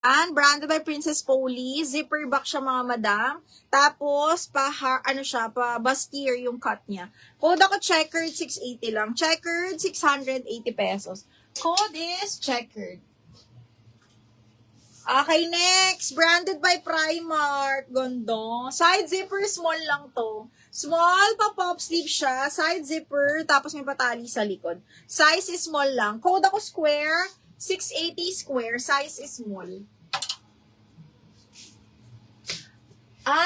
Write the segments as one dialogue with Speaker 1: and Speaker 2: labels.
Speaker 1: And branded by Princess Polly. Zipper back siya mga madam. Tapos, bustier yung cut niya. Code ako checkered, 680 lang. Checkered, 680 pesos. Code is checkered. Okay, next. Branded by Primark. Gondo. Side zipper, small lang to. Small, pa-pop sleeve siya. Side zipper, tapos may patali sa likod. Size is small lang. Code ako square, 680 square. Size is small.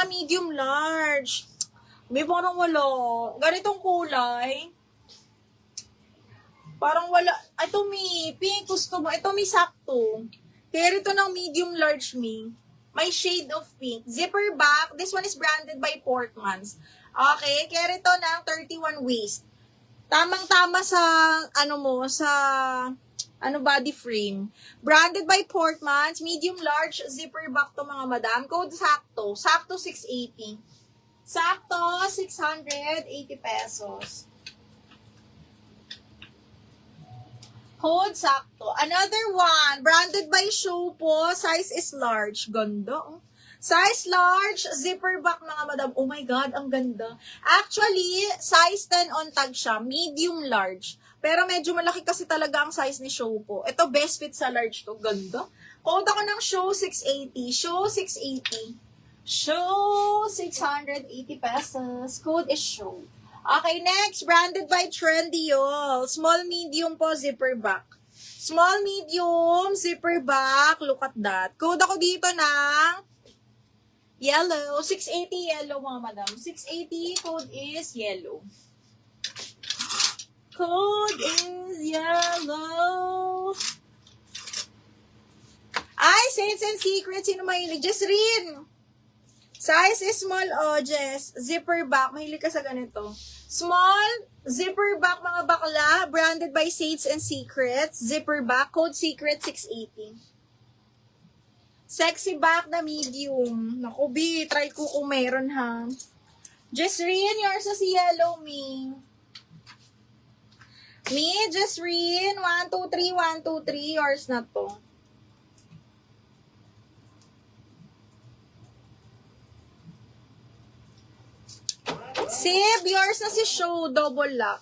Speaker 1: Medium large. May parang wala. Ganitong kulay. Parang wala. Ito may pink gusto mo. Ito may sakto. Kaya ito ng medium large me. May shade of pink. Zipper back. This one is branded by Portmans. Okay. Kaya ito ng 31 waist. Tamang-tama sa, body frame. Branded by Portmans, medium large, zipper back to mga madam. Code sakto. Sakto 680. Sakto 680 pesos. Code sakto. Another one, branded by Show po, size is large. Ganda. Oh. Size large, zipper back mga madam. Oh my God, ang ganda. Actually, size 10 on tag siya, medium large. Pero medyo malaki kasi talaga ang size ni Show po. Ito, best fit sa large to. Ganda. Code ako ng Show 680. Show 680. Show 680 pesos. Code is Show. Okay, next. Branded by Trendyol. Small, medium po, zipper back. Small, medium, zipper back. Look at that. Code ako dito ng yellow. 680 yellow mga madam. 680, code is yellow. Code is yellow. Ay, Saints and Secrets. Sino mahilig? Just rin. Size is small, oh, Jess. Zipper back. Mahilig ka sa ganito. Small, zipper back, mga bakla. Branded by Saints and Secrets. Zipper back. Code secret 680. Sexy back na medium. Naku, B. Try ko kung meron, ha. Just rin. Yours na si Yellow, me. Me, just rin. 1, 2, 3, 1, 2, 3. Yours na to. Sib, yours na si Show. Double lock.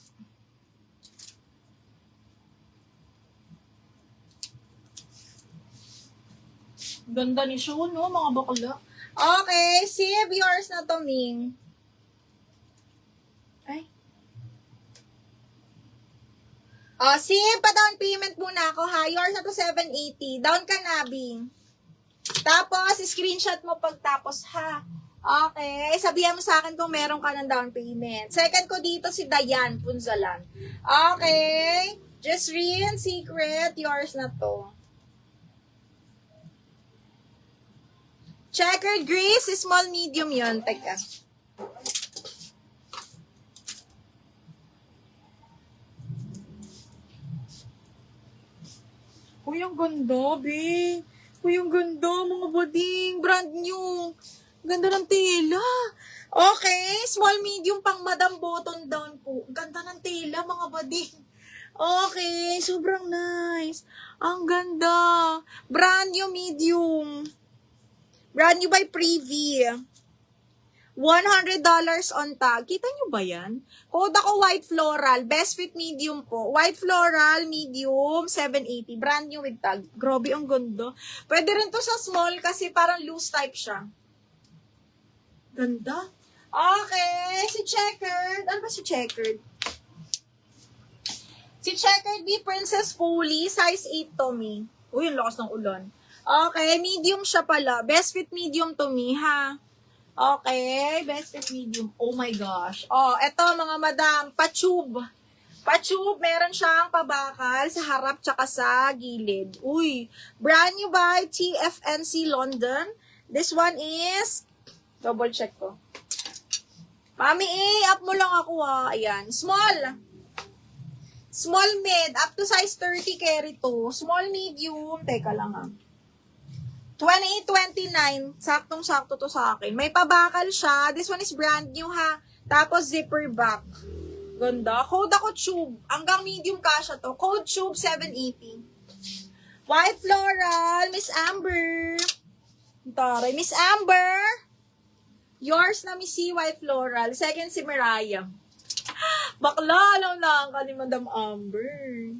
Speaker 1: Ganda ni Show, no? Mga bakla. Okay, Sib, yours na to, Ming. Ay. Sib, pa-down payment muna ako, ha? Yours na to 780. Down ka na, Bing. Tapos, screenshot mo pagtapos, ha? Okay. Sabihan mo sa akin kung meron ka ng down payment. Second ko dito si Dayan Punzalan. Okay. Just real secret. Yours na to. Checkered Grace. Small, medium yon. Teka. Uy, ang ganda, be. Uy, ang ganda, mga buding. Brand new. Ganda ng tela. Okay. Small, medium, pang madam, button down po. Ganda ng tela, mga buding. Okay. Sobrang nice. Ang ganda. Brand new, medium. Brand new by Privy. $100 on tag. Kita nyo ba yan? Code ako white floral. Best fit medium po. White floral, medium, 780. Brand new with tag. Grabe, ang ganda. Pwede rin to sa small kasi parang loose type siya. Ganda. Okay. Si Checkered. Ano ba si Checkered? Si Checkered B Princess Polly. Size 8 to me. Uy, ang lakas ng ulan. Okay. Medium siya pala. Best fit medium to me, ha? Okay. Best fit medium. Oh my gosh. Oh, eto mga madam. Patube. Patube. Meron siyang pabakal sa harap tsaka sa gilid. Uy. Brand new by TFNC London. This one is... Double check ko. Mami, up mo lang ako, ha. Ayan. Small. Small mid. Up to size 30 carry to. Small medium. Teka lang, ha. 28-29. Saktong-sakto to sa akin. May pabakal siya. This one is brand new, ha. Tapos zipper back. Ganda. Code ako tube. Hanggang medium kasha to. Code tube 780. White floral, Miss Amber. Taray, Miss Amber. Yours na, Miss C, white floral. Second, si Mariah. Bakla, alam na ka ni Madam Amber.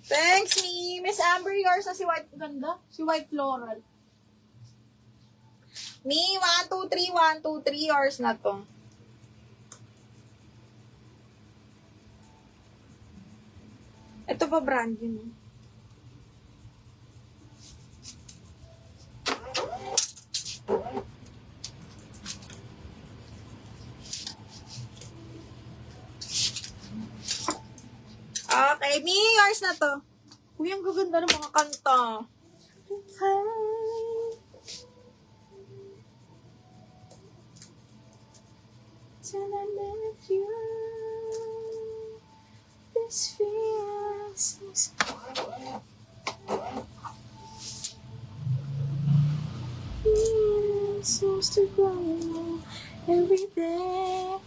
Speaker 1: Thanks, me. Miss Amber, yours na si white. Ganda. Si white floral. Me, 1, 2, 3, 1, 2, 3. Yours na to. Ito pa brand yun. Okay, me, yours na to. Uy, ang gaganda ng mga kanta. Till I met you, this feels seems to grow every day.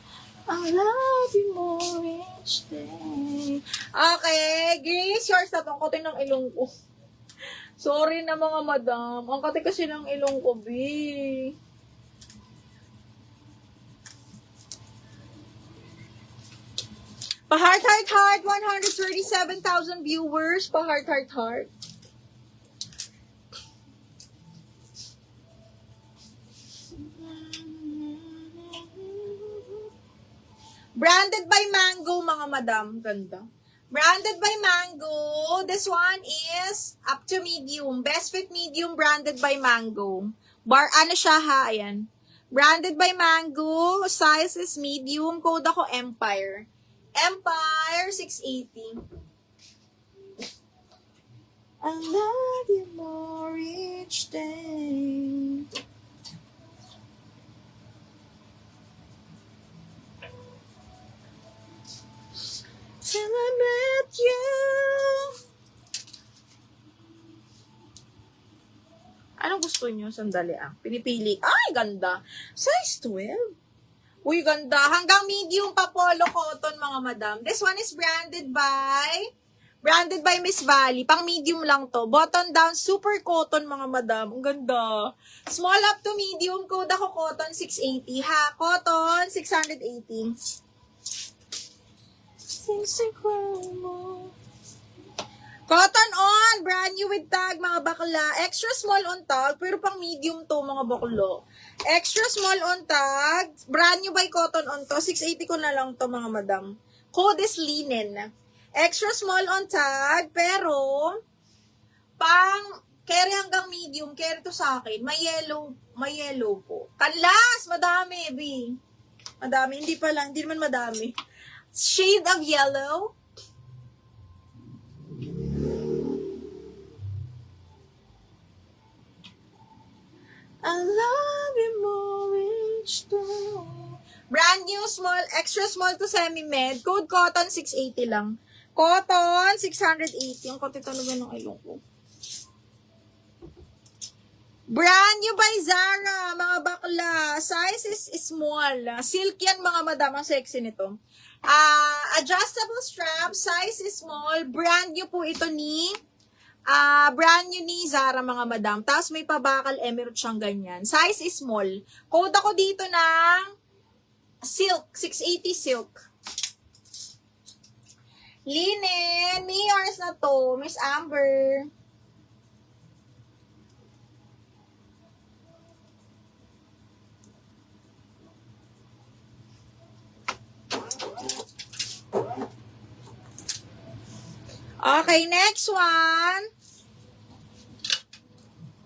Speaker 1: I love you more each day. Okay, Grace, yours na tong kote ng ilong ko. Sorry na mga madam. Ang kote kasi ng ilong ko, B. Pa-heart, heart, heart. 137,000 viewers. Pa-heart, heart, heart. Branded by Mango, mga madam. Ganda. Branded by Mango. This one is up to medium. Best fit medium, branded by Mango. Ano siya ha? Ayan. Branded by Mango. Size is medium. Code ako Empire. Empire 680. I love you more each day. Till I met you. Anong gusto nyo? Sandali ah. Pinipili. Ay, ganda. Size 12. Uy, ganda. Hanggang medium pa polo cotton, mga madam. This one is branded by Miss Valley. Pang medium lang to. Button down, super cotton, mga madam. Ang ganda. Small up to medium. Code ako cotton 680. Ha? Cotton 680. Cotton on, brand new with tag, mga bakla. Extra small on tag, pero pang medium to, mga baklo. Extra small on tag, brand new by Cotton on to. 680 ko na lang to, mga madam. Code is linen. Extra small on tag, pero pang carry hanggang medium, carry to sa akin. May yellow po. Kanlas, madami, B. Madami, hindi naman madami. Shade of yellow. I love you more each day. Brand new, small, extra small to semi-med. Code Cotton 680 lang. Cotton 680. Ang kote talaga ng ilong ko. Brand new by Zara, mga bakla. Size is small. Silk yan, mga madam. Ang sexy nito. Adjustable strap, size is small. Brand new po ito ni Zara, mga madam. Tapos may pabakal emerald siyang ganyan. Size is small. Code ako dito ng silk, 680 silk. Linen, may yours na to, Miss Amber. Okay, next one.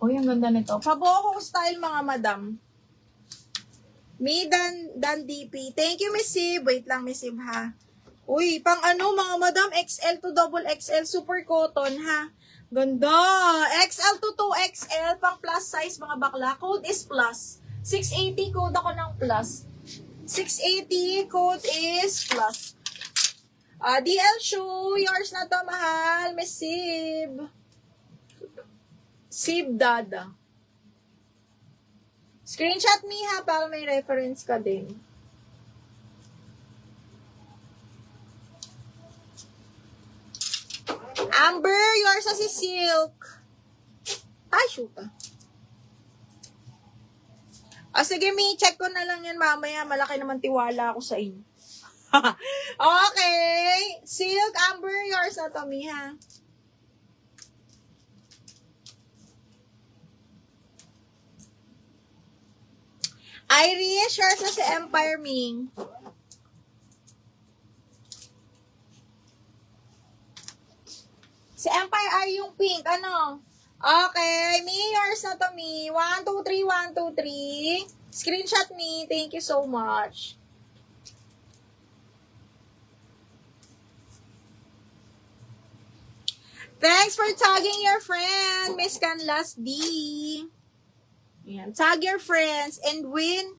Speaker 1: Uy, ang ganda nito. Pabuhok style, mga madam. Me dan DP. Thank you, Miss Sib. Wait lang, Miss Sib, ha. Uy, pang ano, mga madam, XL to double XL, super cotton, ha. Ganda. XL to 2XL, pang plus size, mga bakla. Code is plus. 680, code ako ng plus. 680, code is plus. DL shoe, yours na to, mahal, Miss Sib. Sib Dada. Screenshot me ha, para may reference ka din. Amber, yours na si Silk. Ay, shoot ah. O sige, Mi, check ko na lang yan mamaya. Malaki naman tiwala ako sa inyo. Okay. Silk, Amber, yours na to, Mi, ha? Irish, yours na si Empire, Ming. Si Empire ay yung pink. Ano? Okay. Me, yours na to, me. 1, 2, 3, 1, 2, 3. Screenshot me. Thank you so much. Thanks for tagging your friend, Miss Canlas D. Ayan. Tag your friends and win